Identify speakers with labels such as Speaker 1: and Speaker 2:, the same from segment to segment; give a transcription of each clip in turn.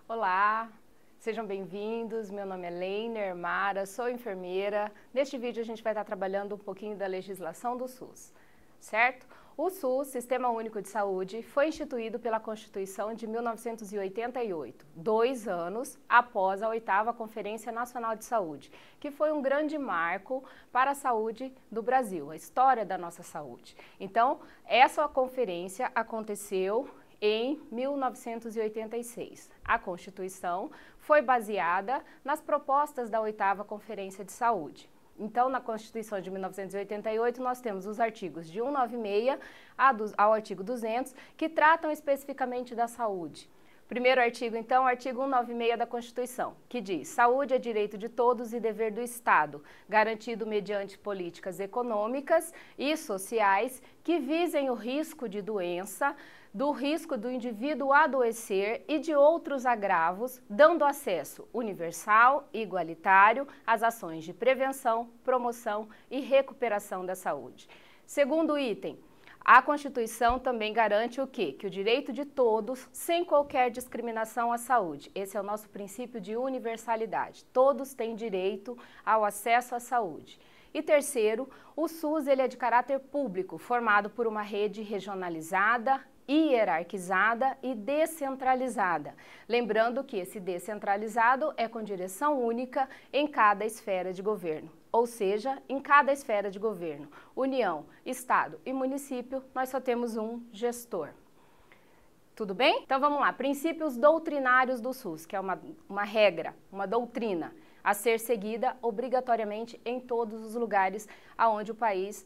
Speaker 1: Olá, sejam bem-vindos. Meu nome é Leiner Mara, sou enfermeira. Neste vídeo a gente vai estar trabalhando um pouquinho da legislação do SUS, certo? O SUS, Sistema Único de Saúde, foi instituído pela Constituição de 1988, 2 anos após a 8ª Conferência Nacional de Saúde, que foi um grande marco para a saúde do Brasil, a história da nossa saúde. Então, essa conferência aconteceu em 1986. A Constituição foi baseada nas propostas da 8ª Conferência de Saúde. Então, na Constituição de 1988, nós temos os artigos de 196 ao artigo 200, que tratam especificamente da saúde. Primeiro artigo, então, o artigo 196 da Constituição, que diz: saúde é direito de todos e dever do Estado, garantido mediante políticas econômicas e sociais que visem o risco de doença, do risco do indivíduo adoecer e de outros agravos, dando acesso universal e igualitário às ações de prevenção, promoção e recuperação da saúde. Segundo item, a Constituição também garante o quê? Que o direito de todos, sem qualquer discriminação à saúde. Esse é o nosso princípio de universalidade. Todos têm direito ao acesso à saúde. E terceiro, o SUS ele é de caráter público, formado por uma rede regionalizada, hierarquizada e descentralizada. Lembrando que esse descentralizado é com direção única em cada esfera de governo. Ou seja, em cada esfera de governo, União, Estado e município, nós só temos um gestor. Tudo bem? Então vamos lá, princípios doutrinários do SUS, que é uma regra, uma doutrina a ser seguida obrigatoriamente em todos os lugares onde o país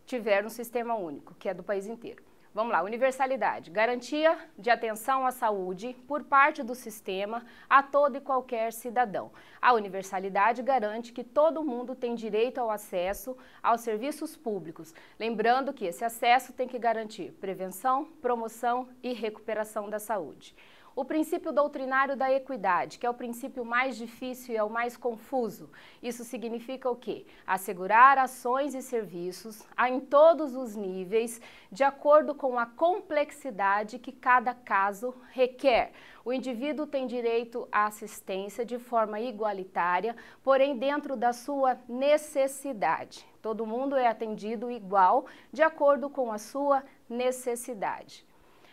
Speaker 1: tiver um sistema único, que é do país inteiro. Vamos lá, universalidade, garantia de atenção à saúde por parte do sistema a todo e qualquer cidadão. A universalidade garante que todo mundo tem direito ao acesso aos serviços públicos, lembrando que esse acesso tem que garantir prevenção, promoção e recuperação da saúde. O princípio doutrinário da equidade, que é o princípio mais difícil e é o mais confuso. Isso significa o quê? Assegurar ações e serviços em todos os níveis, de acordo com a complexidade que cada caso requer. O indivíduo tem direito à assistência de forma igualitária, porém dentro da sua necessidade. Todo mundo é atendido igual, de acordo com a sua necessidade.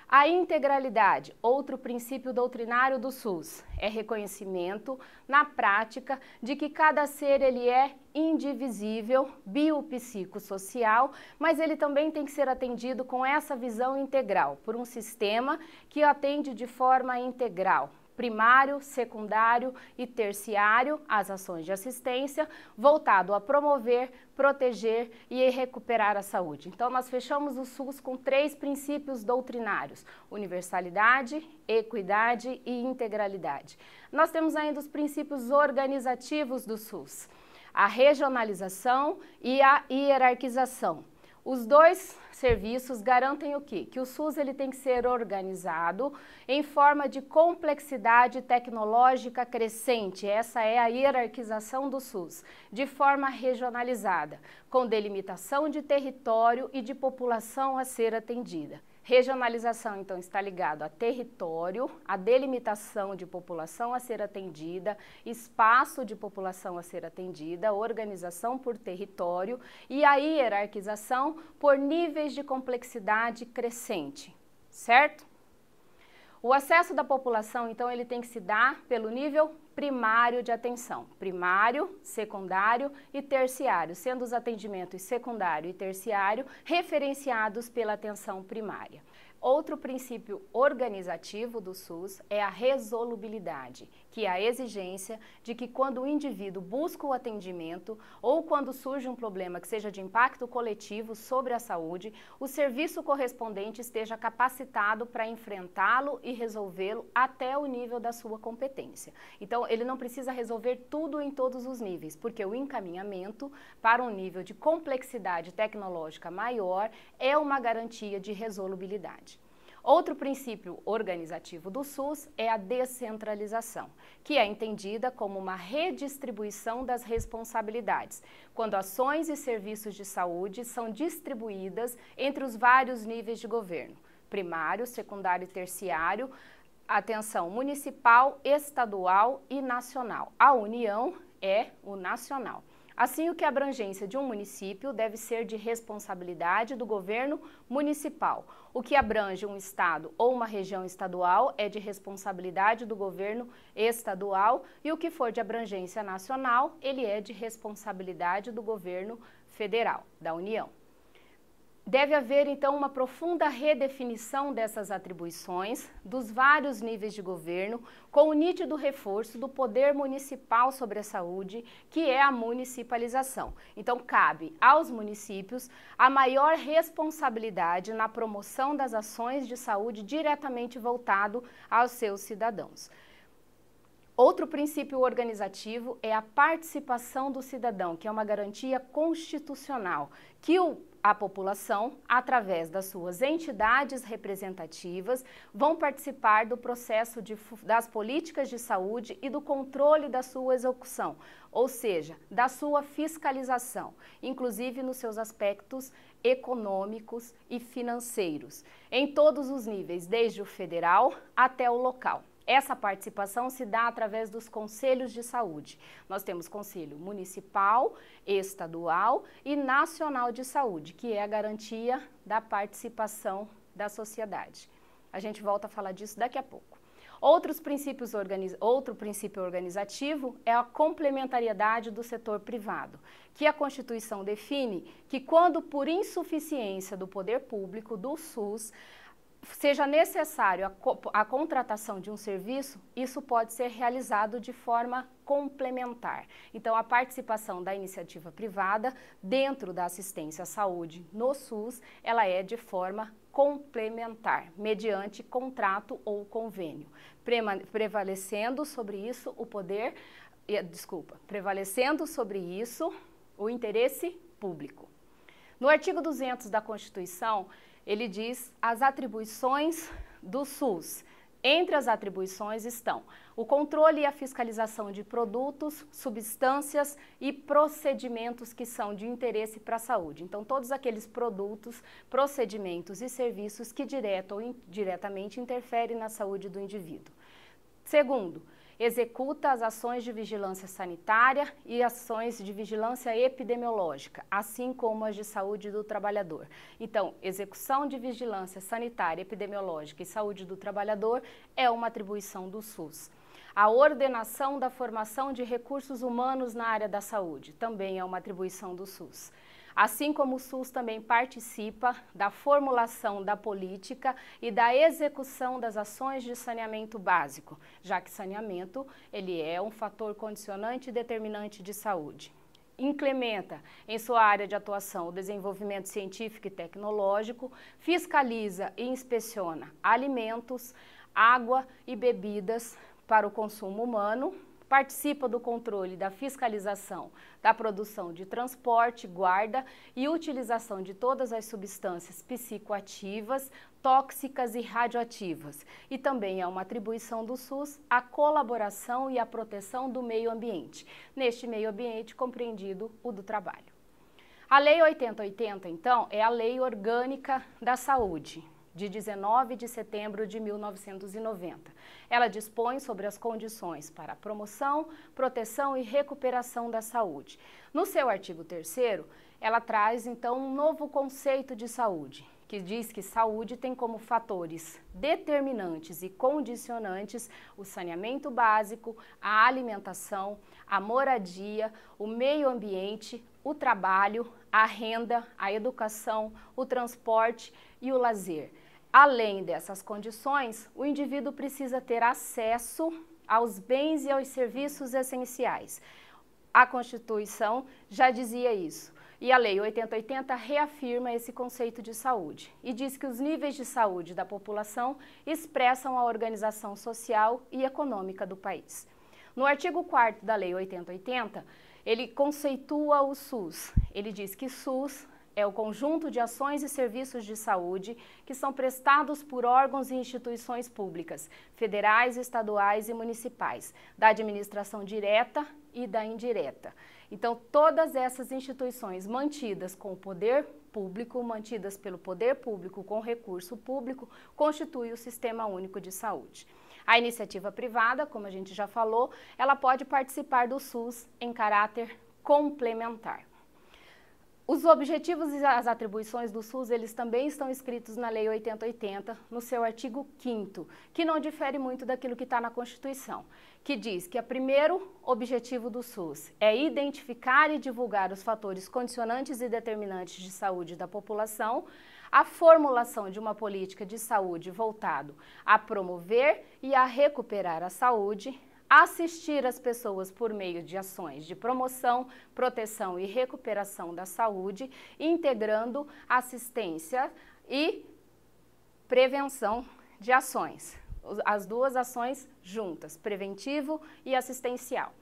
Speaker 1: A integralidade, outro princípio doutrinário do SUS, é reconhecimento na prática de que cada ser ele é indivisível, biopsicossocial, mas ele também tem que ser atendido com essa visão integral, por um sistema que atende de forma integral. Primário, secundário e terciário, as ações de assistência, voltado a promover, proteger e recuperar a saúde. Então, nós fechamos o SUS com 3 princípios doutrinários: universalidade, equidade e integralidade. Nós temos ainda os princípios organizativos do SUS, a regionalização e a hierarquização. Os dois serviços garantem o quê? Que o SUS ele tem que ser organizado em forma de complexidade tecnológica crescente. Essa é a hierarquização do SUS, de forma regionalizada, com delimitação de território e de população a ser atendida. Regionalização, então, está ligado a território, a delimitação de população a ser atendida, espaço de população a ser atendida, organização por território e a hierarquização por níveis de complexidade crescente, certo? O acesso da população, então, ele tem que se dar pelo nível primário de atenção, primário, secundário e terciário, sendo os atendimentos secundário e terciário referenciados pela atenção primária. Outro princípio organizativo do SUS é a resolubilidade, que é a exigência de que quando o indivíduo busca o atendimento ou quando surge um problema que seja de impacto coletivo sobre a saúde, o serviço correspondente esteja capacitado para enfrentá-lo e resolvê-lo até o nível da sua competência. Então, ele não precisa resolver tudo em todos os níveis, porque o encaminhamento para um nível de complexidade tecnológica maior é uma garantia de resolubilidade. Outro princípio organizativo do SUS é a descentralização, que é entendida como uma redistribuição das responsabilidades, quando ações e serviços de saúde são distribuídas entre os vários níveis de governo, primário, secundário e terciário, atenção municipal, estadual e nacional. A União é o nacional. Assim, o que a abrangência de um município deve ser de responsabilidade do governo municipal. O que abrange um estado ou uma região estadual é de responsabilidade do governo estadual e o que for de abrangência nacional, ele é de responsabilidade do governo federal, da União. Deve haver, então, uma profunda redefinição dessas atribuições dos vários níveis de governo, com o nítido reforço do poder municipal sobre a saúde, que é a municipalização. Então, cabe aos municípios a maior responsabilidade na promoção das ações de saúde diretamente voltado aos seus cidadãos. Outro princípio organizativo é a participação do cidadão, que é uma garantia constitucional, que a população, através das suas entidades representativas, vão participar do processo das políticas de saúde e do controle da sua execução, ou seja, da sua fiscalização, inclusive nos seus aspectos econômicos e financeiros, em todos os níveis, desde o federal até o local. Essa participação se dá através dos conselhos de saúde. Nós temos conselho municipal, estadual e nacional de saúde, que é a garantia da participação da sociedade. A gente volta a falar disso daqui a pouco. Outro princípio organizativo é a complementariedade do setor privado, que a Constituição define que quando por insuficiência do poder público, do SUS, seja necessário a contratação de um serviço, isso pode ser realizado de forma complementar. Então, a participação da iniciativa privada dentro da assistência à saúde no SUS, ela é de forma complementar, mediante contrato ou convênio, prevalecendo sobre isso o interesse público. No artigo 200 da Constituição, ele diz as atribuições do SUS. Entre as atribuições estão o controle e a fiscalização de produtos, substâncias e procedimentos que são de interesse para a saúde. Então, todos aqueles produtos, procedimentos e serviços que direto ou indiretamente interferem na saúde do indivíduo. Segundo, executa as ações de vigilância sanitária e ações de vigilância epidemiológica, assim como as de saúde do trabalhador. Então, execução de vigilância sanitária, epidemiológica e saúde do trabalhador é uma atribuição do SUS. A ordenação da formação de recursos humanos na área da saúde também é uma atribuição do SUS. Assim como o SUS também participa da formulação da política e da execução das ações de saneamento básico, já que saneamento ele é um fator condicionante e determinante de saúde. Implementa em sua área de atuação o desenvolvimento científico e tecnológico, fiscaliza e inspeciona alimentos, água e bebidas para o consumo humano, participa do controle da fiscalização da produção de transporte, guarda e utilização de todas as substâncias psicoativas, tóxicas e radioativas. E também é uma atribuição do SUS a colaboração e a proteção do meio ambiente. Neste meio ambiente compreendido o do trabalho. A Lei 8080, então, é a Lei Orgânica da Saúde, de 19 de setembro de 1990. Ela dispõe sobre as condições para a promoção, proteção e recuperação da saúde. No seu artigo 3º, ela traz, então, um novo conceito de saúde, que diz que saúde tem como fatores determinantes e condicionantes o saneamento básico, a alimentação, a moradia, o meio ambiente, o trabalho, a renda, a educação, o transporte e o lazer. Além dessas condições, o indivíduo precisa ter acesso aos bens e aos serviços essenciais. A Constituição já dizia isso. E a Lei 8080 reafirma esse conceito de saúde e diz que os níveis de saúde da população expressam a organização social e econômica do país. No artigo 4º da Lei 8080, ele conceitua o SUS. Ele diz que SUS é o conjunto de ações e serviços de saúde que são prestados por órgãos e instituições públicas, federais, estaduais e municipais, da administração direta e da indireta. Então, todas essas instituições mantidas com o poder público, mantidas pelo poder público com recurso público, constituem o Sistema Único de Saúde. A iniciativa privada, como a gente já falou, ela pode participar do SUS em caráter complementar. Os objetivos e as atribuições do SUS, eles também estão escritos na Lei 8080, no seu artigo 5º, que não difere muito daquilo que está na Constituição, que diz que o primeiro objetivo do SUS é identificar e divulgar os fatores condicionantes e determinantes de saúde da população, a formulação de uma política de saúde voltado a promover e a recuperar a saúde, assistir as pessoas por meio de ações de promoção, proteção e recuperação da saúde, integrando assistência e prevenção de ações. As duas ações juntas, preventivo e assistencial.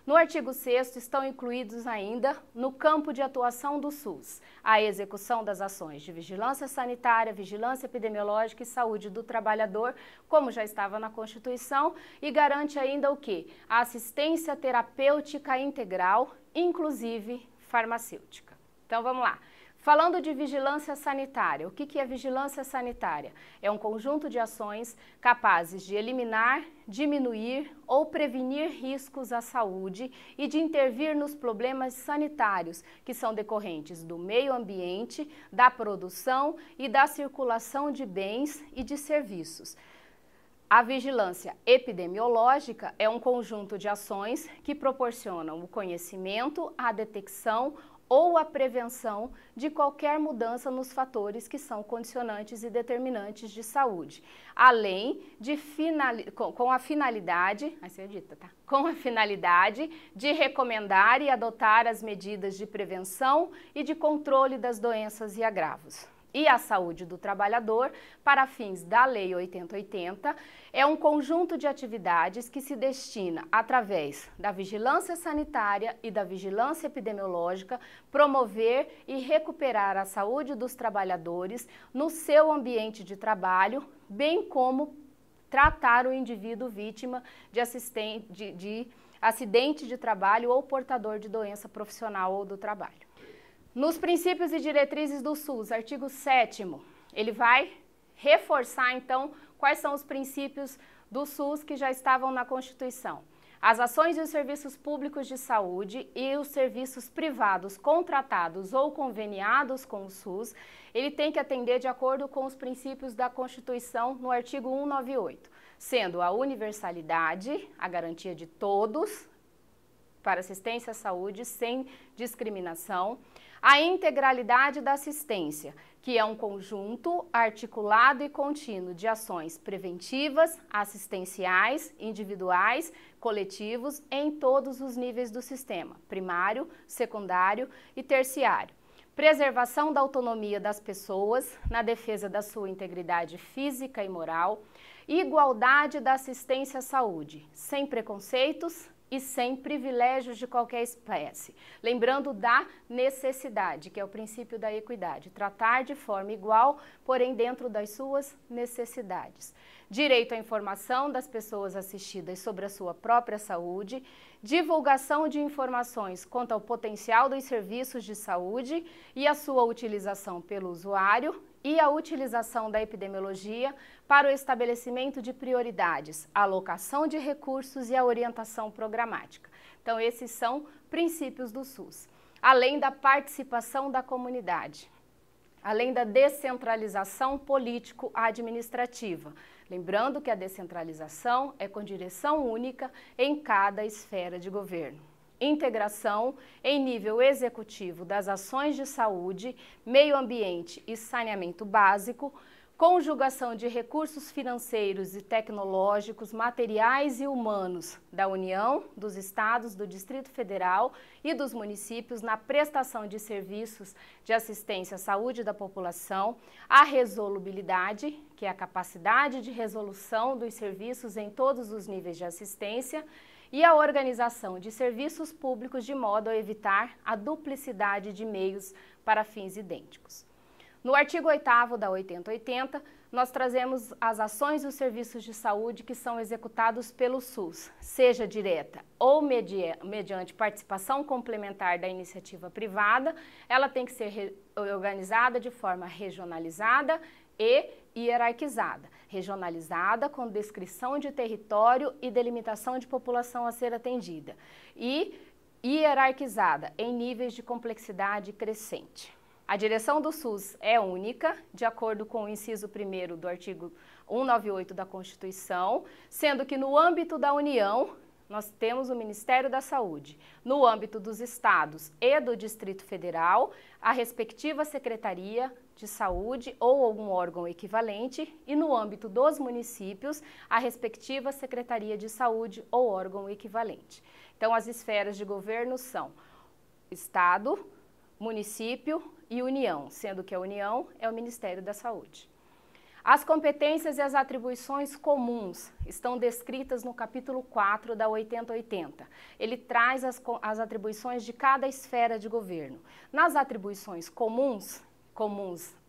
Speaker 1: No artigo 6º estão incluídos ainda, no campo de atuação do SUS, a execução das ações de vigilância sanitária, vigilância epidemiológica e saúde do trabalhador, como já estava na Constituição, e garante ainda o quê? A assistência terapêutica integral, inclusive farmacêutica. Então vamos lá. Falando de vigilância sanitária, o que é vigilância sanitária? É um conjunto de ações capazes de eliminar, diminuir ou prevenir riscos à saúde e de intervir nos problemas sanitários que são decorrentes do meio ambiente, da produção e da circulação de bens e de serviços. A vigilância epidemiológica é um conjunto de ações que proporcionam o conhecimento, a detecção ou a prevenção de qualquer mudança nos fatores que são condicionantes e determinantes de saúde, além de com a finalidade de recomendar e adotar as medidas de prevenção e de controle das doenças e agravos. E a saúde do trabalhador, para fins da Lei 8080, é um conjunto de atividades que se destina, através da vigilância sanitária e da vigilância epidemiológica, promover e recuperar a saúde dos trabalhadores no seu ambiente de trabalho, bem como tratar o indivíduo vítima de acidente de trabalho ou portador de doença profissional ou do trabalho. Nos princípios e diretrizes do SUS, artigo 7º, ele vai reforçar, então, quais são os princípios do SUS que já estavam na Constituição. As ações e os serviços públicos de saúde e os serviços privados contratados ou conveniados com o SUS, ele tem que atender de acordo com os princípios da Constituição no artigo 198, sendo a universalidade, a garantia de todos para assistência à saúde sem discriminação, a integralidade da assistência, que é um conjunto articulado e contínuo de ações preventivas, assistenciais, individuais, coletivos, em todos os níveis do sistema, primário, secundário e terciário. Preservação da autonomia das pessoas na defesa da sua integridade física e moral, igualdade da assistência à saúde, sem preconceitos e sem privilégios de qualquer espécie. Lembrando da necessidade, que é o princípio da equidade. Tratar de forma igual, porém dentro das suas necessidades. Direito à informação das pessoas assistidas sobre a sua própria saúde, divulgação de informações quanto ao potencial dos serviços de saúde e a sua utilização pelo usuário, e a utilização da epidemiologia para o estabelecimento de prioridades, a alocação de recursos e a orientação programática. Então, esses são princípios do SUS. Além da participação da comunidade, além da descentralização político-administrativa. Lembrando que a descentralização é com direção única em cada esfera de governo. Integração em nível executivo das ações de saúde, meio ambiente e saneamento básico, conjugação de recursos financeiros e tecnológicos, materiais e humanos da União, dos Estados, do Distrito Federal e dos municípios na prestação de serviços de assistência à saúde da população, a resolubilidade, que é a capacidade de resolução dos serviços em todos os níveis de assistência, e a organização de serviços públicos de modo a evitar a duplicidade de meios para fins idênticos. No artigo 8º da 8080, nós trazemos as ações e os serviços de saúde que são executados pelo SUS, seja direta ou mediante participação complementar da iniciativa privada. Ela tem que ser organizada de forma regionalizada e hierarquizada. Regionalizada com descrição de território e delimitação de população a ser atendida. E hierarquizada em níveis de complexidade crescente. A direção do SUS é única, de acordo com o inciso 1º do artigo 198 da Constituição, sendo que no âmbito da União, nós temos o Ministério da Saúde. No âmbito dos estados e do Distrito Federal, a respectiva Secretaria de Saúde ou algum órgão equivalente, e no âmbito dos municípios, a respectiva Secretaria de Saúde ou órgão equivalente. Então, as esferas de governo são Estado, município e União, sendo que a União é o Ministério da Saúde. As competências e as atribuições comuns estão descritas no capítulo 4 da 8080. Ele traz as atribuições de cada esfera de governo. Nas atribuições comuns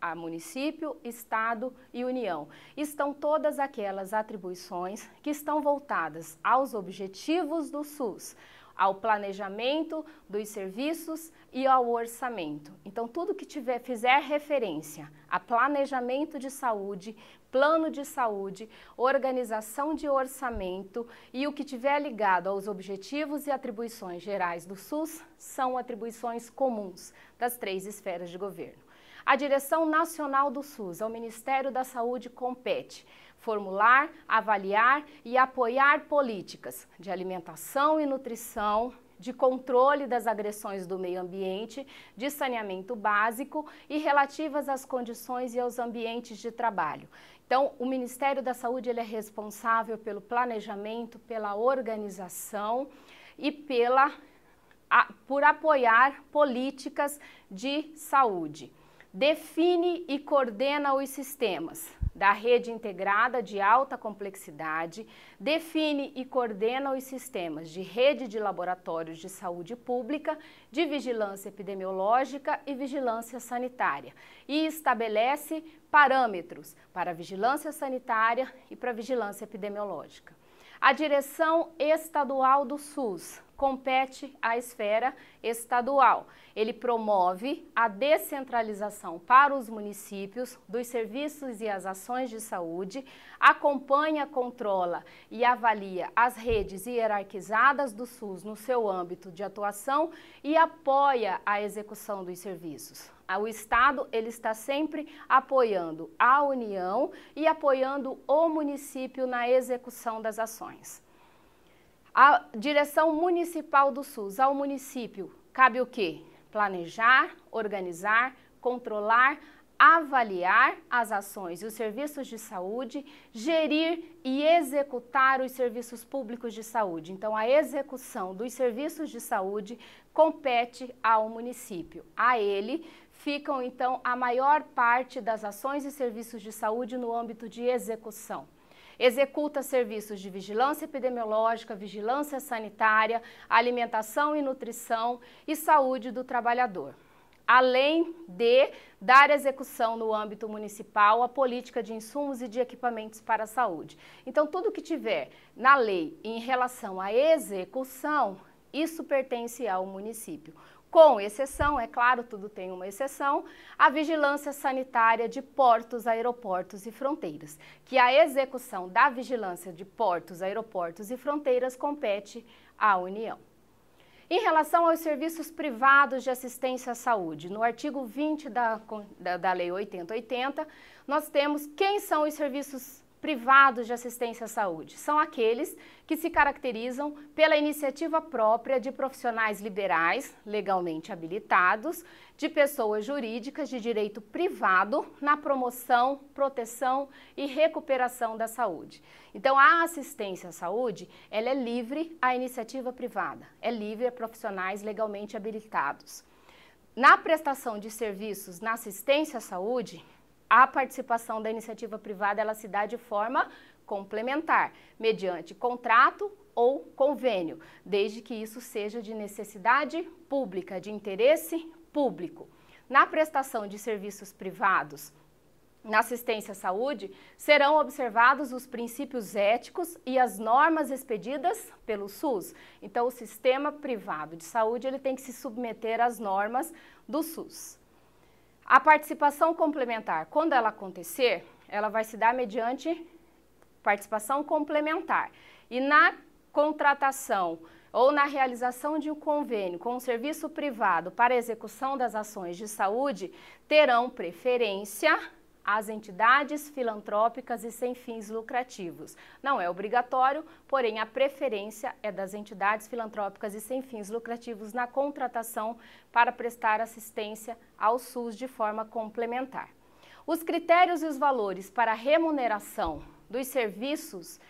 Speaker 1: a município, Estado e União, estão todas aquelas atribuições que estão voltadas aos objetivos do SUS, ao planejamento dos serviços e ao orçamento. Então, tudo que fizer referência a planejamento de saúde, plano de saúde, organização de orçamento e o que tiver ligado aos objetivos e atribuições gerais do SUS são atribuições comuns das 3 esferas de governo. A direção nacional do SUS, ao Ministério da Saúde, compete formular, avaliar e apoiar políticas de alimentação e nutrição, de controle das agressões do meio ambiente, de saneamento básico e relativas às condições e aos ambientes de trabalho. Então, o Ministério da Saúde ele é responsável pelo planejamento, pela organização e por apoiar políticas de saúde. Define e coordena os sistemas da rede integrada de alta complexidade, define e coordena os sistemas de rede de laboratórios de saúde pública, de vigilância epidemiológica e vigilância sanitária e estabelece parâmetros para a vigilância sanitária e para a vigilância epidemiológica. A direção estadual do SUS compete à esfera estadual. Ele promove a descentralização para os municípios dos serviços e as ações de saúde, acompanha, controla e avalia as redes hierarquizadas do SUS no seu âmbito de atuação e apoia a execução dos serviços. O Estado ele está sempre apoiando a União e apoiando o município na execução das ações. A direção municipal do SUS, ao município, cabe o quê? Planejar, organizar, controlar, avaliar as ações e os serviços de saúde, gerir e executar os serviços públicos de saúde. Então, a execução dos serviços de saúde compete ao município. A ele ficam, então, a maior parte das ações e serviços de saúde no âmbito de execução. Executa serviços de vigilância epidemiológica, vigilância sanitária, alimentação e nutrição e saúde do trabalhador. Além de dar execução no âmbito municipal a política de insumos e de equipamentos para a saúde. Então, tudo que tiver na lei em relação à execução, isso pertence ao município. Com exceção, é claro, tudo tem uma exceção, a vigilância sanitária de portos, aeroportos e fronteiras, que a execução da vigilância de portos, aeroportos e fronteiras compete à União. Em relação aos serviços privados de assistência à saúde, no artigo 20 da Lei 8080, nós temos quem são os serviços privados de assistência à saúde. São aqueles que se caracterizam pela iniciativa própria de profissionais liberais, legalmente habilitados, de pessoas jurídicas de direito privado na promoção, proteção e recuperação da saúde. Então, a assistência à saúde, ela é livre à iniciativa privada, é livre a profissionais legalmente habilitados. Na prestação de serviços na assistência à saúde, a participação da iniciativa privada ela se dá de forma complementar, mediante contrato ou convênio, desde que isso seja de necessidade pública, de interesse público. Na prestação de serviços privados, na assistência à saúde, serão observados os princípios éticos e as normas expedidas pelo SUS. Então, o sistema privado de saúde ele tem que se submeter às normas do SUS. A participação complementar, quando ela acontecer, ela vai se dar mediante participação complementar. E na contratação ou na realização de um convênio com um serviço privado para execução das ações de saúde, terão preferência as entidades filantrópicas e sem fins lucrativos. Não é obrigatório, porém a preferência é das entidades filantrópicas e sem fins lucrativos na contratação para prestar assistência ao SUS de forma complementar. Os critérios e os valores para a remuneração dos serviços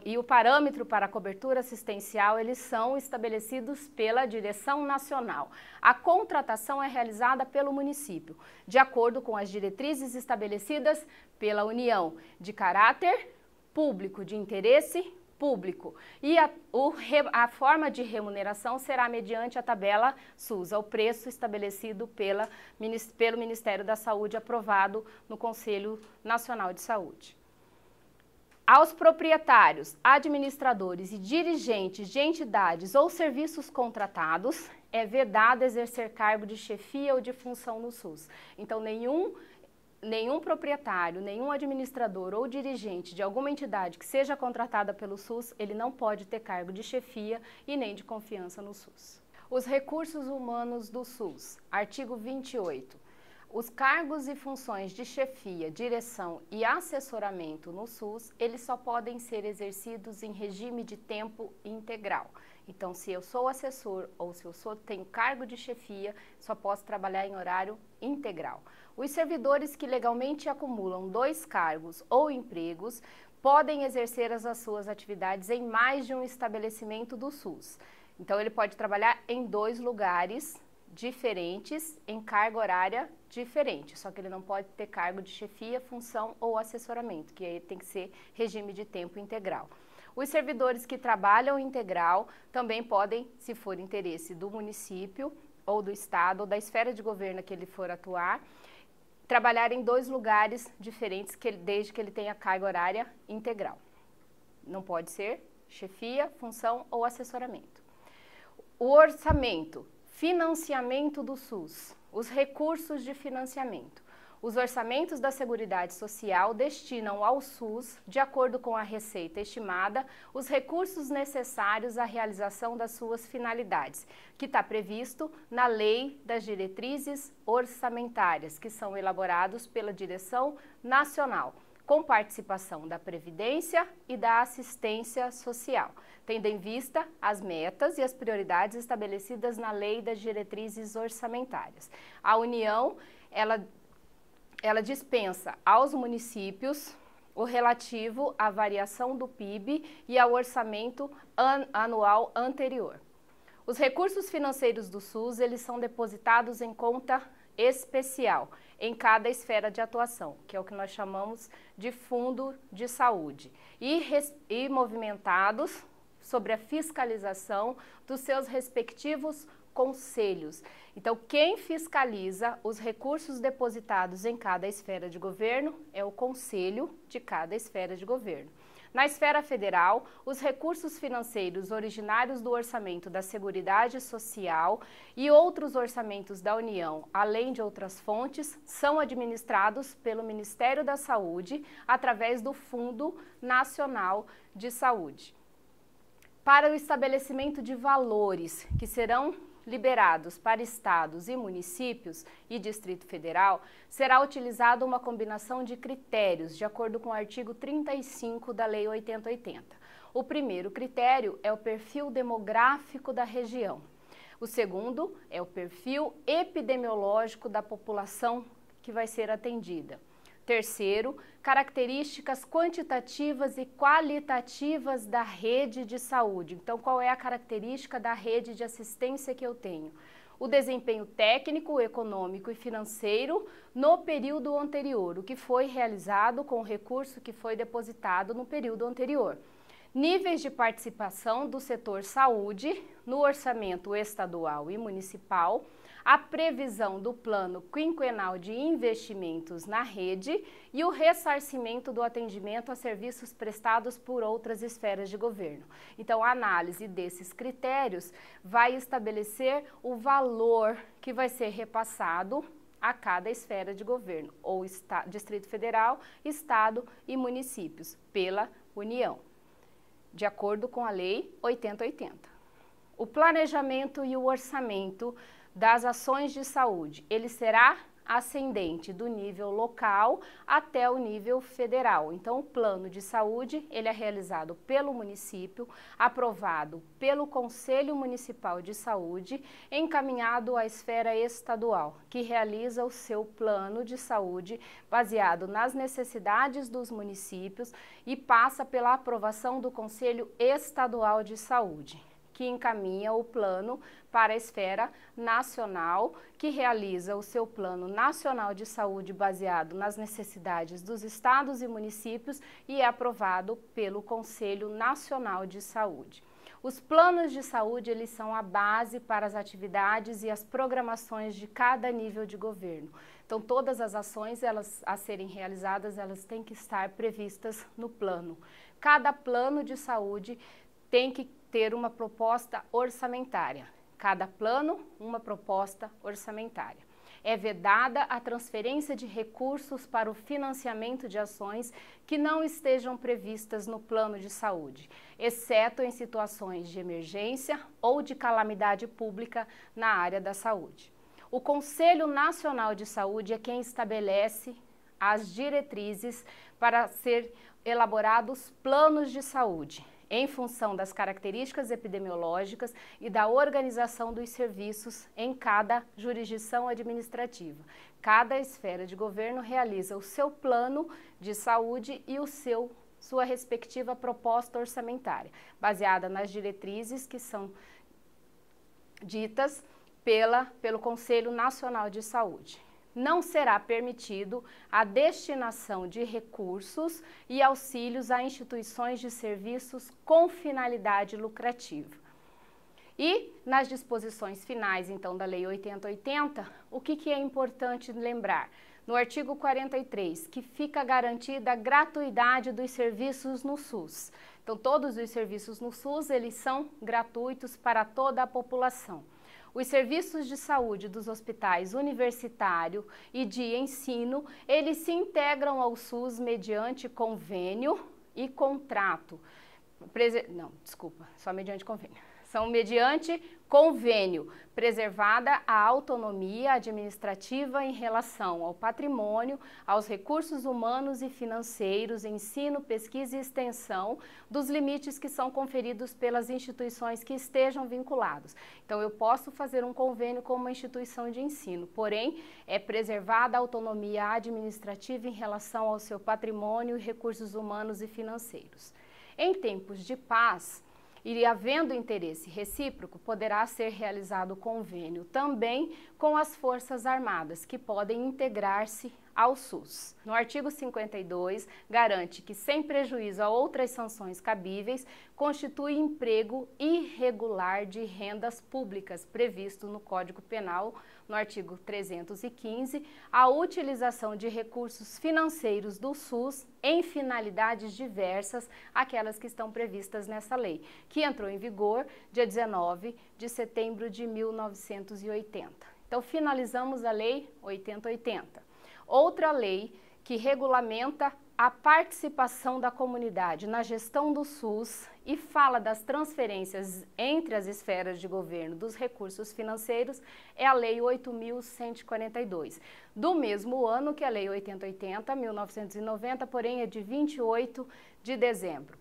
Speaker 1: e o parâmetro para a cobertura assistencial, eles são estabelecidos pela direção nacional. A contratação é realizada pelo município, de acordo com as diretrizes estabelecidas pela União, de caráter público, de interesse público. E a forma de remuneração será mediante a tabela SUS, o preço estabelecido pelo Ministério da Saúde, aprovado no Conselho Nacional de Saúde. Aos proprietários, administradores e dirigentes de entidades ou serviços contratados, é vedado exercer cargo de chefia ou de função no SUS. Então, nenhum proprietário, nenhum administrador ou dirigente de alguma entidade que seja contratada pelo SUS, ele não pode ter cargo de chefia e nem de confiança no SUS. Os recursos humanos do SUS, artigo 28. Os cargos e funções de chefia, direção e assessoramento no SUS, eles só podem ser exercidos em regime de tempo integral. Então, se eu sou assessor ou se eu tenho cargo de chefia, só posso trabalhar em horário integral. Os servidores que legalmente acumulam 2 cargos ou empregos podem exercer as suas atividades em mais de um estabelecimento do SUS. Então, ele pode trabalhar em 2 lugares diferentes, em carga horária diferente, só que ele não pode ter cargo de chefia, função ou assessoramento, que aí tem que ser regime de tempo integral. Os servidores que trabalham integral também podem, se for interesse do município ou do estado ou da esfera de governo que ele for atuar, trabalhar em 2 lugares diferentes, desde que ele tenha carga horária integral. Não pode ser chefia, função ou assessoramento. O orçamento, financiamento do SUS, os recursos de financiamento. Os orçamentos da Seguridade Social destinam ao SUS, de acordo com a receita estimada, os recursos necessários à realização das suas finalidades, que está previsto na Lei das Diretrizes Orçamentárias, que são elaborados pela Direção Nacional, com participação da Previdência e da Assistência Social, tendo em vista as metas e as prioridades estabelecidas na Lei das Diretrizes Orçamentárias. A União, ela dispensa aos municípios o relativo à variação do PIB e ao orçamento anual anterior. Os recursos financeiros do SUS, eles são depositados em conta especial em cada esfera de atuação, que é o que nós chamamos de fundo de saúde, e movimentados sobre a fiscalização dos seus respectivos conselhos. Então, quem fiscaliza os recursos depositados em cada esfera de governo é o conselho de cada esfera de governo. Na esfera federal, os recursos financeiros originários do orçamento da Seguridade Social e outros orçamentos da União, além de outras fontes, são administrados pelo Ministério da Saúde através do Fundo Nacional de Saúde. Para o estabelecimento de valores que serão liberados para estados e municípios e Distrito Federal, será utilizada uma combinação de critérios, de acordo com o artigo 35 da Lei 8080. O primeiro critério é o perfil demográfico da região. O segundo é o perfil epidemiológico da população que vai ser atendida. Terceiro, características quantitativas e qualitativas da rede de saúde. Então, qual é a característica da rede de assistência que eu tenho? O desempenho técnico, econômico e financeiro no período anterior, o que foi realizado com o recurso que foi depositado no período anterior. níveis de participação do setor saúde no orçamento estadual e municipal, a previsão do plano quinquenal de investimentos na rede e o ressarcimento do atendimento a serviços prestados por outras esferas de governo. Então, a análise desses critérios vai estabelecer o valor que vai ser repassado a cada esfera de governo, ou Distrito Federal, Estado e municípios, pela União, de acordo com a Lei 8080. O planejamento e o orçamento das ações de saúde, ele será ascendente do nível local até o nível federal. Então, o plano de saúde, ele é realizado pelo município, aprovado pelo Conselho Municipal de Saúde, encaminhado à esfera estadual, que realiza o seu plano de saúde baseado nas necessidades dos municípios e passa pela aprovação do Conselho Estadual de Saúde, que encaminha o plano para a esfera nacional, que realiza o seu plano nacional de saúde baseado nas necessidades dos estados e municípios e é aprovado pelo Conselho Nacional de Saúde. Os planos de saúde, eles são a base para as atividades e as programações de cada nível de governo. Então, todas as ações a serem realizadas, elas têm que estar previstas no plano. Cada plano de saúde tem que ter uma proposta orçamentária. Cada plano, uma proposta orçamentária. É vedada a transferência de recursos para o financiamento de ações que não estejam previstas no plano de saúde, exceto em situações de emergência ou de calamidade pública na área da saúde. O Conselho Nacional de Saúde é quem estabelece as diretrizes para ser elaborados planos de saúde, em função das características epidemiológicas e da organização dos serviços em cada jurisdição administrativa. Cada esfera de governo realiza o seu plano de saúde e sua respectiva proposta orçamentária, baseada nas diretrizes que são ditas pelo Conselho Nacional de Saúde. Não será permitido a destinação de recursos e auxílios a instituições de serviços com finalidade lucrativa. E nas disposições finais, então, da Lei 8080, o que é importante lembrar? No artigo 43, que fica garantida a gratuidade dos serviços no SUS. Então, todos os serviços no SUS, eles são gratuitos para toda a população. Os serviços de saúde dos hospitais universitário e de ensino, eles se integram ao SUS mediante convênio e contrato. Só mediante convênio. São mediante convênio, preservada a autonomia administrativa em relação ao patrimônio, aos recursos humanos e financeiros, ensino, pesquisa e extensão, dos limites que são conferidos pelas instituições que estejam vinculados. Então, eu posso fazer um convênio com uma instituição de ensino, porém, é preservada a autonomia administrativa em relação ao seu patrimônio e recursos humanos e financeiros. Em tempos de paz, e havendo interesse recíproco, poderá ser realizado convênio também com as Forças Armadas, que podem integrar-se ao SUS. No artigo 52, garante que, sem prejuízo a outras sanções cabíveis, constitui emprego irregular de rendas públicas, previsto no Código Penal, no artigo 315, a utilização de recursos financeiros do SUS em finalidades diversas, aquelas que estão previstas nessa lei, que entrou em vigor dia 19 de setembro de 1980. Então, finalizamos a Lei 8080. Outra lei que regulamenta a participação da comunidade na gestão do SUS e fala das transferências entre as esferas de governo dos recursos financeiros é a Lei 8.142, do mesmo ano que a Lei 8080, 1990, porém é de 28 de dezembro.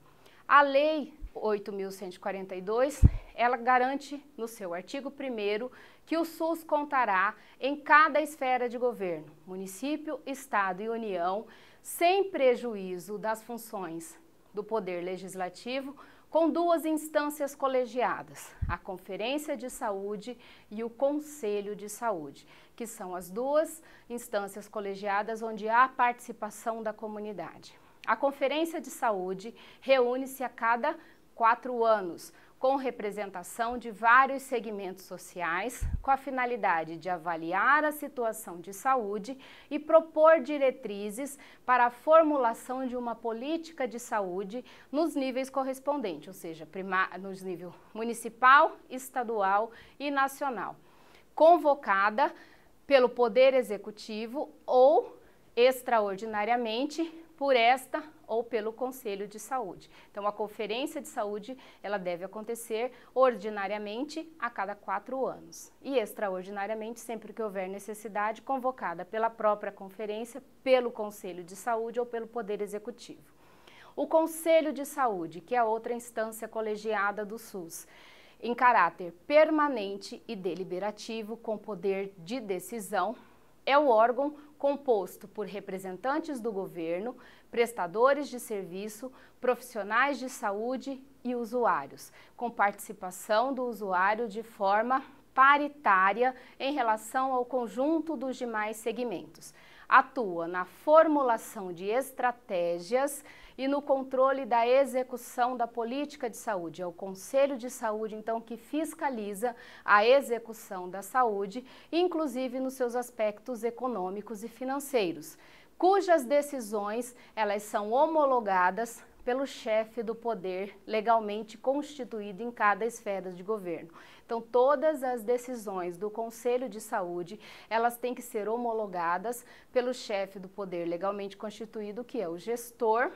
Speaker 1: A Lei 8.142, ela garante no seu artigo 1º que o SUS contará em cada esfera de governo, município, estado e União, sem prejuízo das funções do Poder Legislativo, com duas instâncias colegiadas, a Conferência de Saúde e o Conselho de Saúde, que são as duas instâncias colegiadas onde há participação da comunidade. A Conferência de Saúde reúne-se a cada 4 anos, com representação de vários segmentos sociais, com a finalidade de avaliar a situação de saúde e propor diretrizes para a formulação de uma política de saúde nos níveis correspondentes, ou seja, nos níveis municipal, estadual e nacional, convocada pelo Poder Executivo ou, extraordinariamente, por esta ou pelo Conselho de Saúde. Então, a Conferência de Saúde, ela deve acontecer ordinariamente a cada 4 anos e extraordinariamente sempre que houver necessidade, convocada pela própria Conferência, pelo Conselho de Saúde ou pelo Poder Executivo. O Conselho de Saúde, que é a outra instância colegiada do SUS, em caráter permanente e deliberativo, com poder de decisão, é o órgão composto por representantes do governo, prestadores de serviço, profissionais de saúde e usuários, com participação do usuário de forma paritária em relação ao conjunto dos demais segmentos. Atua na formulação de estratégias e no controle da execução da política de saúde. É o Conselho de Saúde, então, que fiscaliza a execução da saúde, inclusive nos seus aspectos econômicos e financeiros, cujas decisões elas são homologadas pelo chefe do poder legalmente constituído em cada esfera de governo. Então, todas as decisões do Conselho de Saúde, elas têm que ser homologadas pelo chefe do poder legalmente constituído, que é o gestor,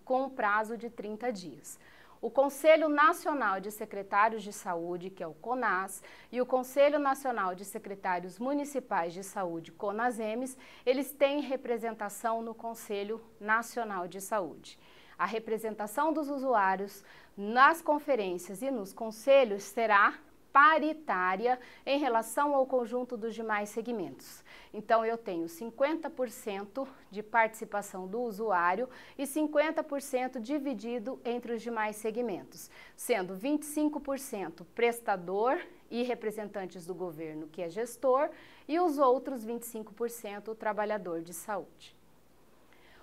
Speaker 1: com um prazo de 30 dias. O Conselho Nacional de Secretários de Saúde, que é o CONAS, e o Conselho Nacional de Secretários Municipais de Saúde, CONASEMES, eles têm representação no Conselho Nacional de Saúde. A representação dos usuários nas conferências e nos conselhos será paritária em relação ao conjunto dos demais segmentos. Então, eu tenho 50% de participação do usuário e 50% dividido entre os demais segmentos, sendo 25% prestador e representantes do governo, que é gestor, e os outros 25% o trabalhador de saúde.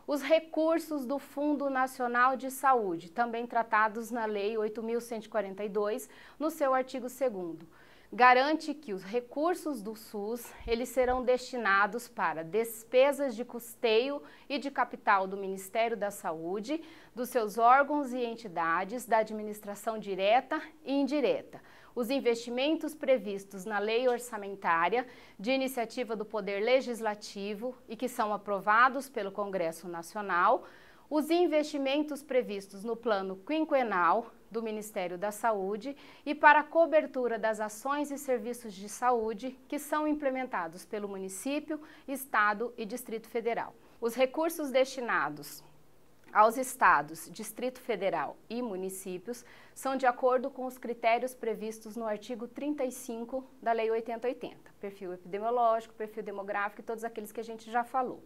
Speaker 1: Os recursos do Fundo Nacional de Saúde, também tratados na Lei 8.142, no seu artigo 2º, garante que os recursos do SUS, eles serão destinados para despesas de custeio e de capital do Ministério da Saúde, dos seus órgãos e entidades, da administração direta e indireta, os investimentos previstos na lei orçamentária de iniciativa do Poder Legislativo e que são aprovados pelo Congresso Nacional, os investimentos previstos no Plano Quinquenal do Ministério da Saúde e para a cobertura das ações e serviços de saúde que são implementados pelo município, Estado e Distrito Federal. Os recursos destinados aos estados, Distrito Federal e municípios são de acordo com os critérios previstos no artigo 35 da Lei 8080, perfil epidemiológico, perfil demográfico e todos aqueles que a gente já falou.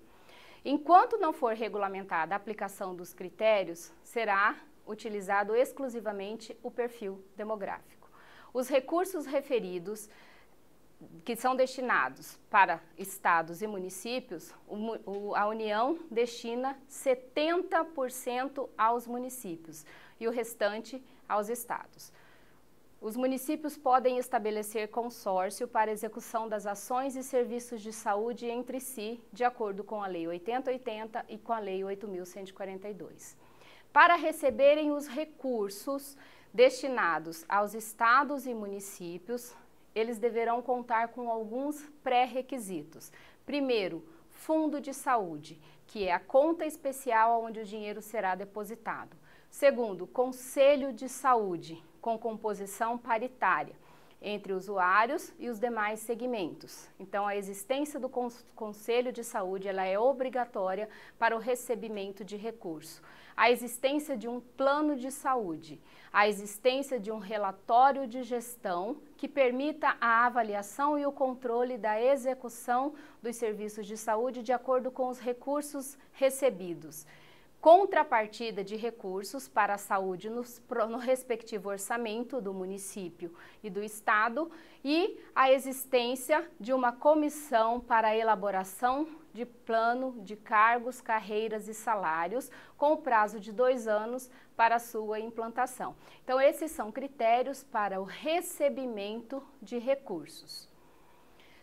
Speaker 1: Enquanto não for regulamentada a aplicação dos critérios, será utilizado exclusivamente o perfil demográfico. Os recursos referidos que são destinados para estados e municípios, a União destina 70% aos municípios e o restante aos estados. Os municípios podem estabelecer consórcio para execução das ações e serviços de saúde entre si, de acordo com a Lei 8080 e com a Lei 8.142. Para receberem os recursos destinados aos estados e municípios, eles deverão contar com alguns pré-requisitos. Primeiro, fundo de saúde, que é a conta especial onde o dinheiro será depositado. Segundo, conselho de saúde, com composição paritária entre usuários e os demais segmentos. Então, a existência do conselho de saúde ela é obrigatória para o recebimento de recurso. A existência de um plano de saúde, a existência de um relatório de gestão que permita a avaliação e o controle da execução dos serviços de saúde de acordo com os recursos recebidos. contrapartida de recursos para a saúde no respectivo orçamento do município e do estado e a existência de uma comissão para a elaboração de plano de cargos, carreiras e salários com o prazo de 2 anos para a sua implantação. Então, esses são critérios para o recebimento de recursos.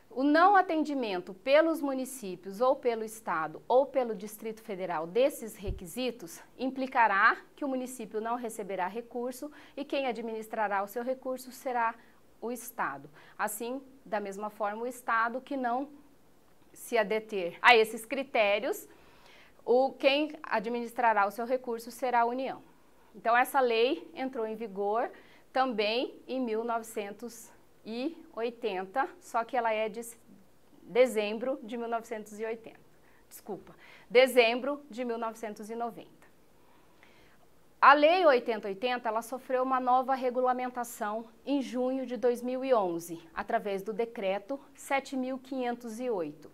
Speaker 1: O não atendimento pelos municípios ou pelo Estado ou pelo Distrito Federal desses requisitos implicará que o município não receberá recurso e quem administrará o seu recurso será o Estado. Assim, da mesma forma, o Estado que não se adeter a esses critérios, quem administrará o seu recurso será a União. Então, essa lei entrou em vigor também em 1980, só que ela é de dezembro de 1980. Desculpa, dezembro de 1990. A Lei 8080, ela sofreu uma nova regulamentação em junho de 2011, através do Decreto 7.508.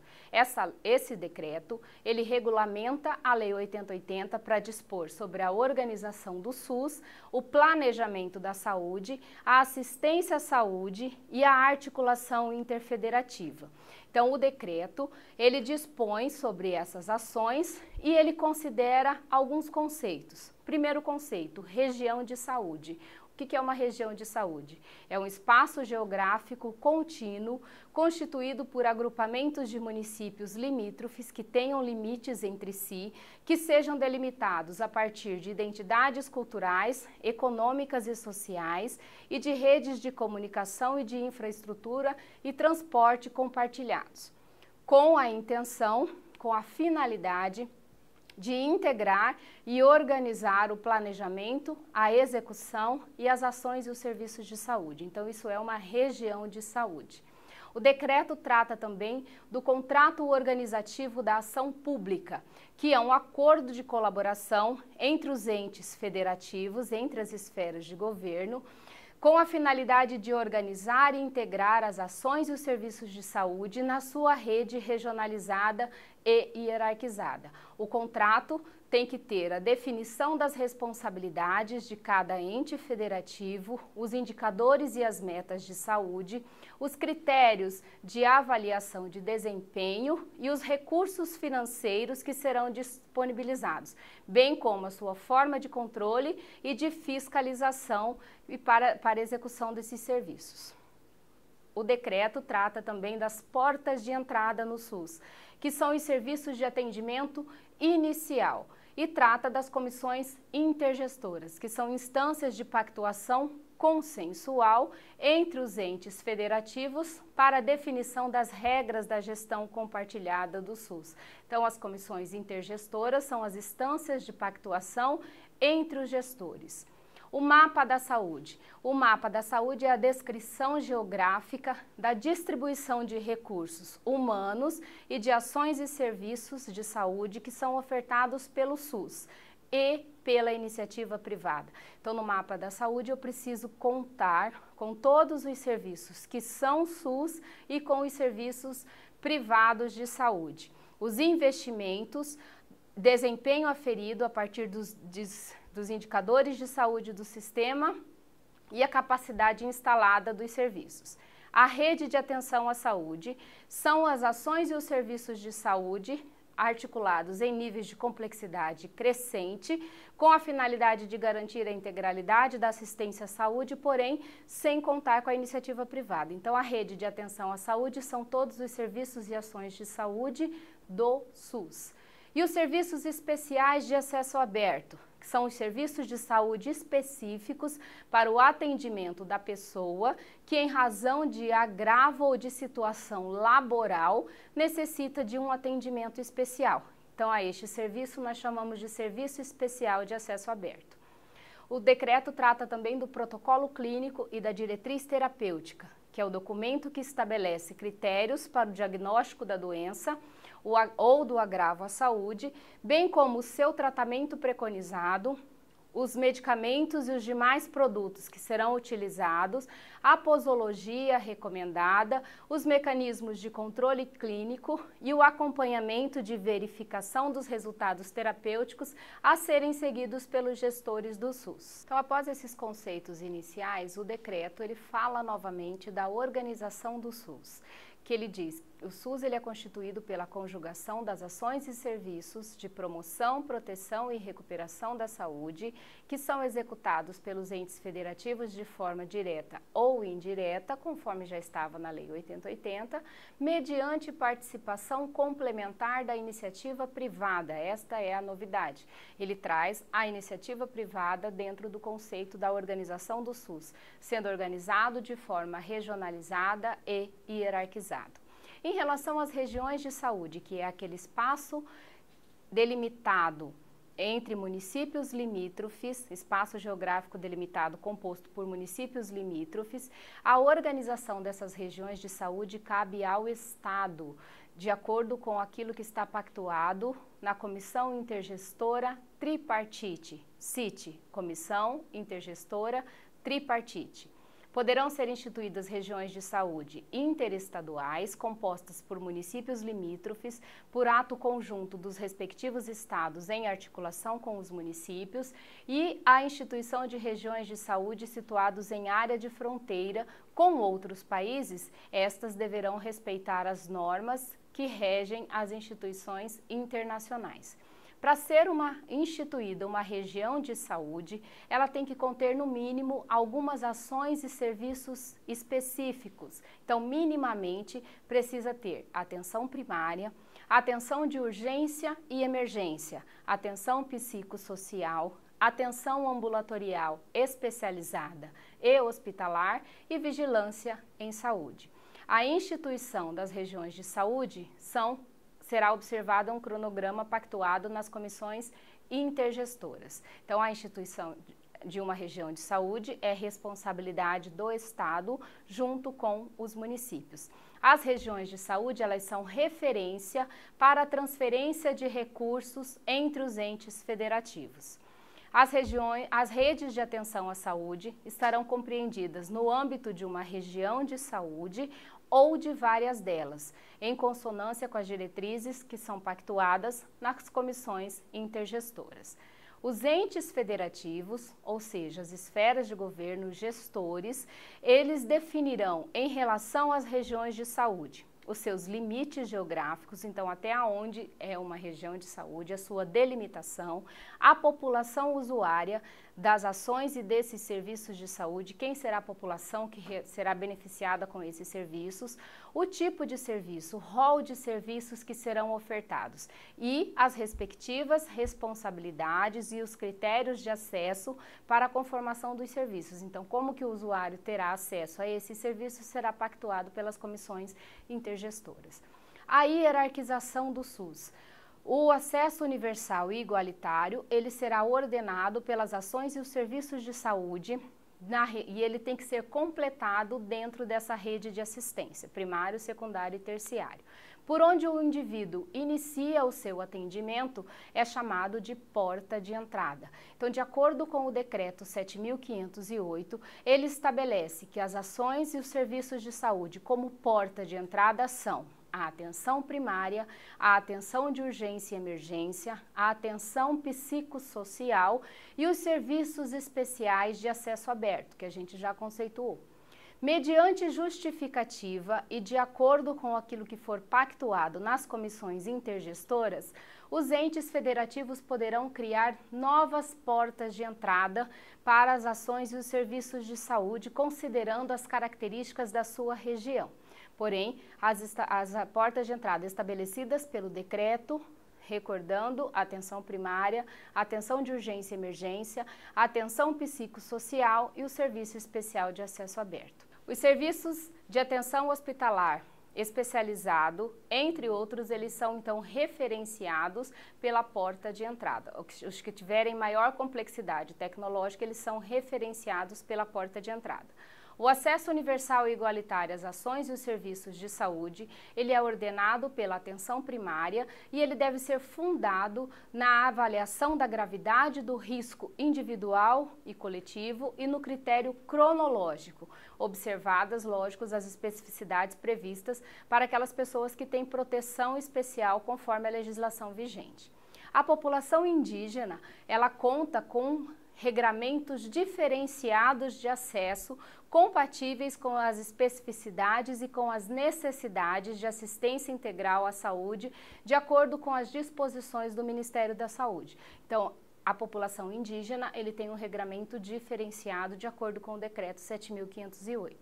Speaker 1: Esse decreto, ele regulamenta a Lei 8080 para dispor sobre a organização do SUS, o planejamento da saúde, a assistência à saúde e a articulação interfederativa. Então, o decreto, ele dispõe sobre essas ações e ele considera alguns conceitos. Primeiro conceito, região de saúde. O que é uma região de saúde? É um espaço geográfico contínuo, constituído por agrupamentos de municípios limítrofes que tenham limites entre si, que sejam delimitados a partir de identidades culturais, econômicas e sociais e de redes de comunicação e de infraestrutura e transporte compartilhados, com a intenção, com a finalidade de integrar e organizar o planejamento, a execução e as ações e os serviços de saúde. Então, isso é uma região de saúde. O decreto trata também do contrato organizativo da ação pública, que é um acordo de colaboração entre os entes federativos, entre as esferas de governo, com a finalidade de organizar e integrar as ações e os serviços de saúde na sua rede regionalizada e hierarquizada. O contrato tem que ter a definição das responsabilidades de cada ente federativo, os indicadores e as metas de saúde, os critérios de avaliação de desempenho e os recursos financeiros que serão disponibilizados, bem como a sua forma de controle e de fiscalização e para a execução desses serviços. O decreto trata também das portas de entrada no SUS, que são os serviços de atendimento inicial, e trata das comissões intergestoras, que são instâncias de pactuação consensual entre os entes federativos para a definição das regras da gestão compartilhada do SUS. Então, as comissões intergestoras são as instâncias de pactuação entre os gestores. O mapa da saúde. O mapa da saúde é a descrição geográfica da distribuição de recursos humanos e de ações e serviços de saúde que são ofertados pelo SUS e pela iniciativa privada. Então, no mapa da saúde, eu preciso contar com todos os serviços que são SUS e com os serviços privados de saúde. Os investimentos, desempenho aferido a partir dos indicadores de saúde do sistema e a capacidade instalada dos serviços. A rede de atenção à saúde são as ações e os serviços de saúde articulados em níveis de complexidade crescente, com a finalidade de garantir a integralidade da assistência à saúde, porém, sem contar com a iniciativa privada. Então, a rede de atenção à saúde são todos os serviços e ações de saúde do SUS. E os serviços especiais de acesso aberto, que são os serviços de saúde específicos para o atendimento da pessoa que, em razão de agravo ou de situação laboral, necessita de um atendimento especial. Então, a este serviço nós chamamos de Serviço Especial de Acesso Aberto. O decreto trata também do protocolo clínico e da diretriz terapêutica, que é o documento que estabelece critérios para o diagnóstico da doença ou do agravo à saúde, bem como o seu tratamento preconizado, os medicamentos e os demais produtos que serão utilizados, a posologia recomendada, os mecanismos de controle clínico e o acompanhamento de verificação dos resultados terapêuticos a serem seguidos pelos gestores do SUS. Então, após esses conceitos iniciais, o decreto ele fala novamente da organização do SUS, que ele diz que o SUS ele é constituído pela conjugação das ações e serviços de promoção, proteção e recuperação da saúde, que são executados pelos entes federativos de forma direta ou indireta, conforme já estava na Lei 8080, mediante participação complementar da iniciativa privada. Esta é a novidade. Ele traz a iniciativa privada dentro do conceito da organização do SUS, sendo organizado de forma regionalizada e hierarquizada. Em relação às regiões de saúde, que é aquele espaço delimitado entre municípios limítrofes, espaço geográfico delimitado composto por municípios limítrofes, a organização dessas regiões de saúde cabe ao Estado, de acordo com aquilo que está pactuado na Comissão Intergestora Tripartite, CIT, Comissão Intergestora Tripartite. Poderão ser instituídas regiões de saúde interestaduais, compostas por municípios limítrofes, por ato conjunto dos respectivos estados em articulação com os municípios, e a instituição de regiões de saúde situados em área de fronteira com outros países. Estas deverão respeitar as normas que regem as instituições internacionais. Para ser instituída uma região de saúde, ela tem que conter, no mínimo, algumas ações e serviços específicos. Então, minimamente, precisa ter atenção primária, atenção de urgência e emergência, atenção psicossocial, atenção ambulatorial especializada e hospitalar e vigilância em saúde. A instituição das regiões de saúde será observado um cronograma pactuado nas comissões intergestoras. Então, a instituição de uma região de saúde é responsabilidade do Estado junto com os municípios. As regiões de saúde, elas são referência para a transferência de recursos entre os entes federativos. As redes de atenção à saúde estarão compreendidas no âmbito de uma região de saúde ou de várias delas, em consonância com as diretrizes que são pactuadas nas comissões intergestoras. Os entes federativos, ou seja, as esferas de governo gestores, eles definirão em relação às regiões de saúde os seus limites geográficos, então até onde é uma região de saúde, a sua delimitação, a população usuária das ações e desses serviços de saúde, quem será a população que será beneficiada com esses serviços, o tipo de serviço, o rol de serviços que serão ofertados e as respectivas responsabilidades e os critérios de acesso para a conformação dos serviços. Então, como que o usuário terá acesso a esses serviços será pactuado pelas comissões intergestoras. A hierarquização do SUS. O acesso universal e igualitário, ele será ordenado pelas ações e os serviços de saúde e ele tem que ser completado dentro dessa rede de assistência, primário, secundário e terciário. Por onde o indivíduo inicia o seu atendimento é chamado de porta de entrada. Então, de acordo com o decreto 7.508, ele estabelece que as ações e os serviços de saúde como porta de entrada são a atenção primária, a atenção de urgência e emergência, a atenção psicossocial e os serviços especiais de acesso aberto, que a gente já conceituou. Mediante justificativa e de acordo com aquilo que for pactuado nas comissões intergestoras, os entes federativos poderão criar novas portas de entrada para as ações e os serviços de saúde, considerando as características da sua região. Porém, as portas de entrada estabelecidas pelo decreto, recordando a atenção primária, a atenção de urgência e emergência, a atenção psicossocial e o serviço especial de acesso aberto. Os serviços de atenção hospitalar especializado, entre outros, eles são então referenciados pela porta de entrada. Os que tiverem maior complexidade tecnológica, eles são referenciados pela porta de entrada. O acesso universal e igualitário às ações e os serviços de saúde, ele é ordenado pela atenção primária e ele deve ser fundado na avaliação da gravidade do risco individual e coletivo e no critério cronológico, observadas, lógico, as especificidades previstas para aquelas pessoas que têm proteção especial conforme a legislação vigente. A população indígena, ela conta com regramentos diferenciados de acesso compatíveis com as especificidades e com as necessidades de assistência integral à saúde, de acordo com as disposições do Ministério da Saúde. Então, a população indígena, ele tem um regramento diferenciado de acordo com o Decreto 7.508.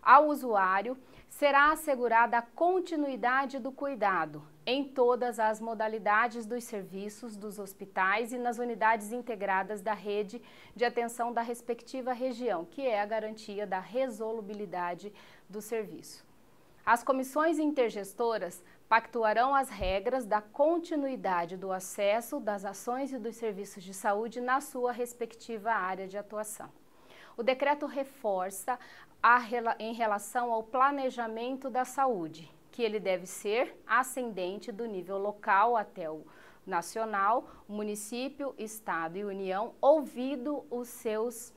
Speaker 1: Ao usuário, será assegurada a continuidade do cuidado em todas as modalidades dos serviços dos hospitais e nas unidades integradas da rede de atenção da respectiva região, que é a garantia da resolubilidade do serviço. As comissões intergestoras pactuarão as regras da continuidade do acesso das ações e dos serviços de saúde na sua respectiva área de atuação. O decreto reforça em relação ao planejamento da saúde, que ele deve ser ascendente do nível local até o nacional, município, estado e união, ouvido os seus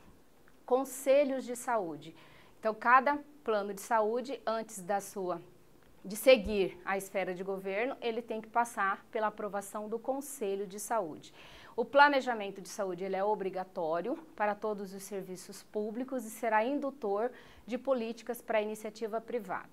Speaker 1: conselhos de saúde. Então, cada plano de saúde, antes de seguir a esfera de governo, ele tem que passar pela aprovação do Conselho de Saúde. O planejamento de saúde ele é obrigatório para todos os serviços públicos e será indutor de políticas para a iniciativa privada.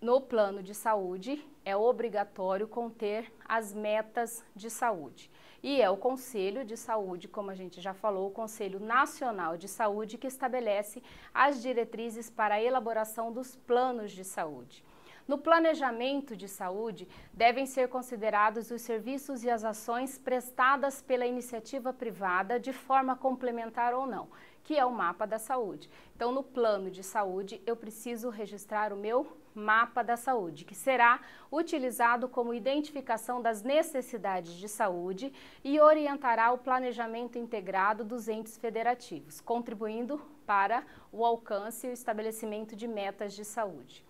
Speaker 1: No plano de saúde, é obrigatório conter as metas de saúde. E é o Conselho de Saúde, como a gente já falou, o Conselho Nacional de Saúde, que estabelece as diretrizes para a elaboração dos planos de saúde. No planejamento de saúde, devem ser considerados os serviços e as ações prestadas pela iniciativa privada de forma complementar ou não, que é o mapa da saúde. Então, no plano de saúde, eu preciso registrar o meu mapa da saúde, que será utilizado como identificação das necessidades de saúde e orientará o planejamento integrado dos entes federativos, contribuindo para o alcance e o estabelecimento de metas de saúde.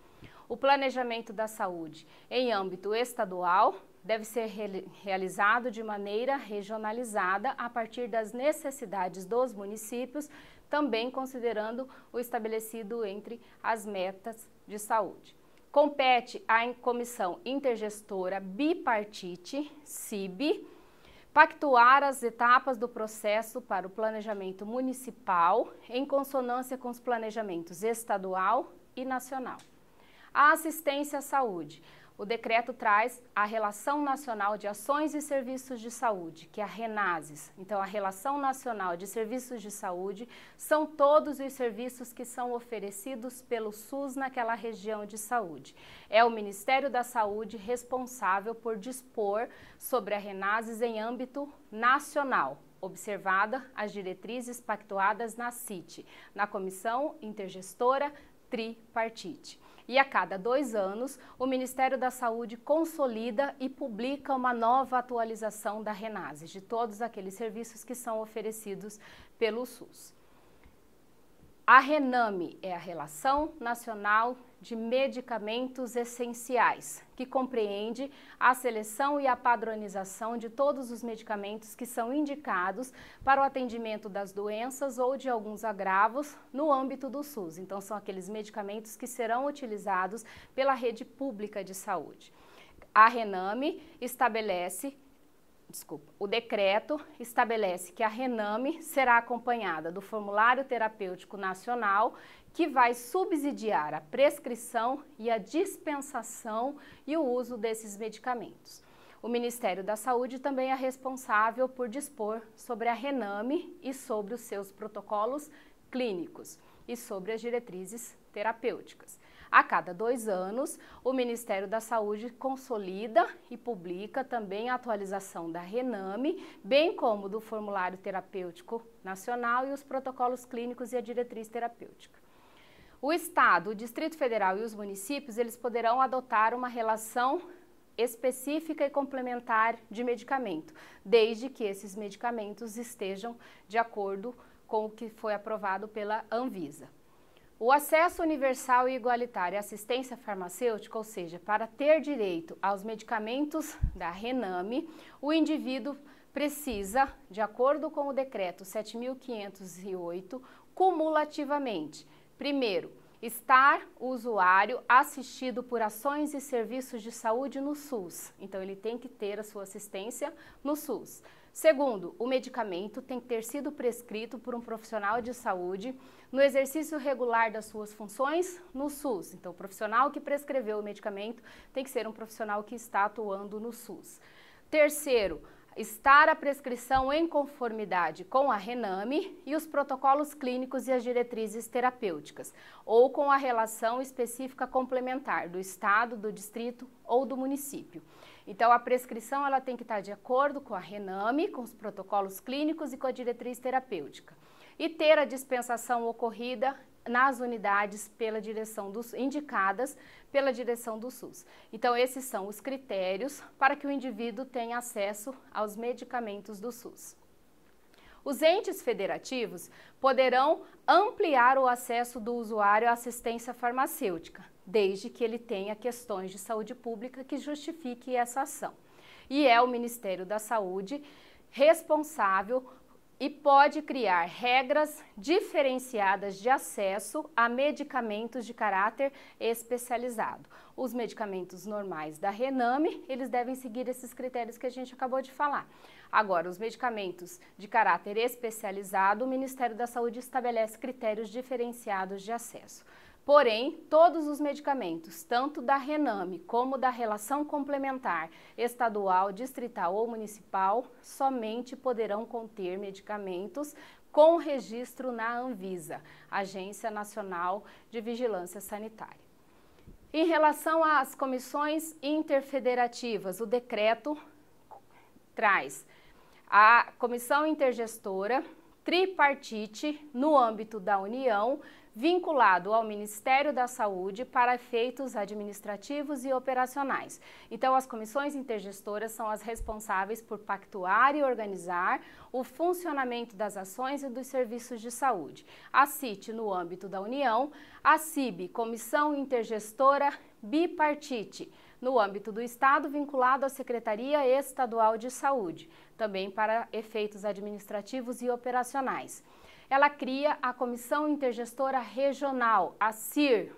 Speaker 1: O planejamento da saúde em âmbito estadual deve ser realizado de maneira regionalizada a partir das necessidades dos municípios, também considerando o estabelecido entre as metas de saúde. Compete à Comissão Intergestora Bipartite, CIB, pactuar as etapas do processo para o planejamento municipal em consonância com os planejamentos estadual e nacional. A assistência à saúde. O decreto traz a Relação Nacional de Ações e Serviços de Saúde, que é a RENASES. Então, a Relação Nacional de Serviços de Saúde são todos os serviços que são oferecidos pelo SUS naquela região de saúde. É o Ministério da Saúde responsável por dispor sobre a RENASES em âmbito nacional, observada as diretrizes pactuadas na CIT, na Comissão Intergestora Tripartite. E a cada 2 anos, o Ministério da Saúde consolida e publica uma nova atualização da RENASES, de todos aqueles serviços que são oferecidos pelo SUS. A RENAME é a Relação Nacional de Medicamentos Essenciais, que compreende a seleção e a padronização de todos os medicamentos que são indicados para o atendimento das doenças ou de alguns agravos no âmbito do SUS. Então, são aqueles medicamentos que serão utilizados pela rede pública de saúde. A RENAME o decreto estabelece que a RENAME será acompanhada do Formulário Terapêutico Nacional, que vai subsidiar a prescrição e a dispensação e o uso desses medicamentos. O Ministério da Saúde também é responsável por dispor sobre a RENAME e sobre os seus protocolos clínicos e sobre as diretrizes terapêuticas. A cada 2 anos, o Ministério da Saúde consolida e publica também a atualização da RENAME, bem como do Formulário Terapêutico Nacional e os protocolos clínicos e a diretriz terapêutica. O Estado, o Distrito Federal e os municípios, eles poderão adotar uma relação específica e complementar de medicamento, desde que esses medicamentos estejam de acordo com o que foi aprovado pela Anvisa. O acesso universal e igualitário à assistência farmacêutica, ou seja, para ter direito aos medicamentos da Rename, o indivíduo precisa, de acordo com o decreto 7.508, cumulativamente, primeiro, estar o usuário assistido por ações e serviços de saúde no SUS. Então, ele tem que ter a sua assistência no SUS. Segundo, o medicamento tem que ter sido prescrito por um profissional de saúde no exercício regular das suas funções no SUS. Então, o profissional que prescreveu o medicamento tem que ser um profissional que está atuando no SUS. Terceiro, estar a prescrição em conformidade com a Rename e os protocolos clínicos e as diretrizes terapêuticas, ou com a relação específica complementar do estado, do distrito ou do município. Então, a prescrição ela tem que estar de acordo com a Rename, com os protocolos clínicos e com a diretriz terapêutica. E ter a dispensação ocorrida nas unidades indicadas pela direção do SUS. Então, esses são os critérios para que o indivíduo tenha acesso aos medicamentos do SUS. Os entes federativos poderão ampliar o acesso do usuário à assistência farmacêutica, desde que ele tenha questões de saúde pública que justifique essa ação. E é o Ministério da Saúde responsável e pode criar regras diferenciadas de acesso a medicamentos de caráter especializado. Os medicamentos normais da Rename, eles devem seguir esses critérios que a gente acabou de falar. Agora, os medicamentos de caráter especializado, o Ministério da Saúde estabelece critérios diferenciados de acesso. Porém, todos os medicamentos, tanto da Rename como da relação complementar estadual, distrital ou municipal, somente poderão conter medicamentos com registro na Anvisa, Agência Nacional de Vigilância Sanitária. Em relação às comissões interfederativas, o decreto traz a comissão intergestora tripartite no âmbito da União, vinculado ao Ministério da Saúde para efeitos administrativos e operacionais. Então, as comissões intergestoras são as responsáveis por pactuar e organizar o funcionamento das ações e dos serviços de saúde. A CIT, no âmbito da União, a CIB, Comissão Intergestora Bipartite, no âmbito do Estado, vinculado à Secretaria Estadual de Saúde, também para efeitos administrativos e operacionais. Ela cria a Comissão Intergestora Regional, a CIR,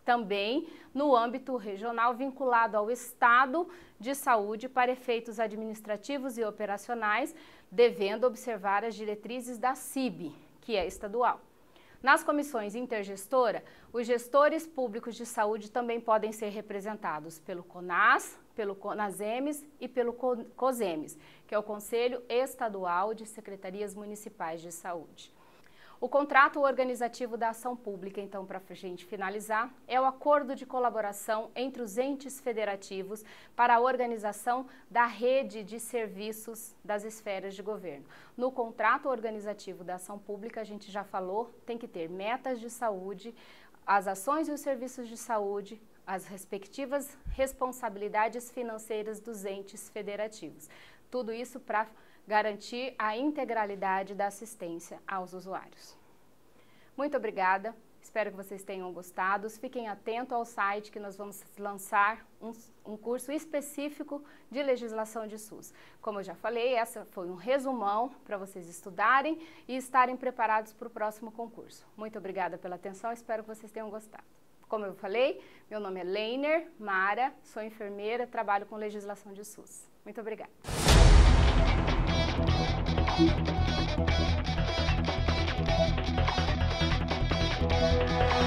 Speaker 1: também no âmbito regional vinculado ao Estado de Saúde para efeitos administrativos e operacionais, devendo observar as diretrizes da CIB, que é estadual. Nas comissões intergestora, os gestores públicos de saúde também podem ser representados pelo CONAS, pelo CONASEMES e pelo COSEMES, que é o Conselho Estadual de Secretarias Municipais de Saúde. O contrato organizativo da ação pública, então, para a gente finalizar, é o acordo de colaboração entre os entes federativos para a organização da rede de serviços das esferas de governo. No contrato organizativo da ação pública, a gente já falou, tem que ter metas de saúde, as ações e os serviços de saúde, as respectivas responsabilidades financeiras dos entes federativos. Tudo isso para garantir a integralidade da assistência aos usuários. Muito obrigada, espero que vocês tenham gostado. Fiquem atentos ao site que nós vamos lançar um curso específico de legislação de SUS. Como eu já falei, essa foi um resumão para vocês estudarem e estarem preparados para o próximo concurso. Muito obrigada pela atenção, espero que vocês tenham gostado. Como eu falei, meu nome é Leiner Mara, sou enfermeira, trabalho com legislação de SUS. Muito obrigada. Thank you.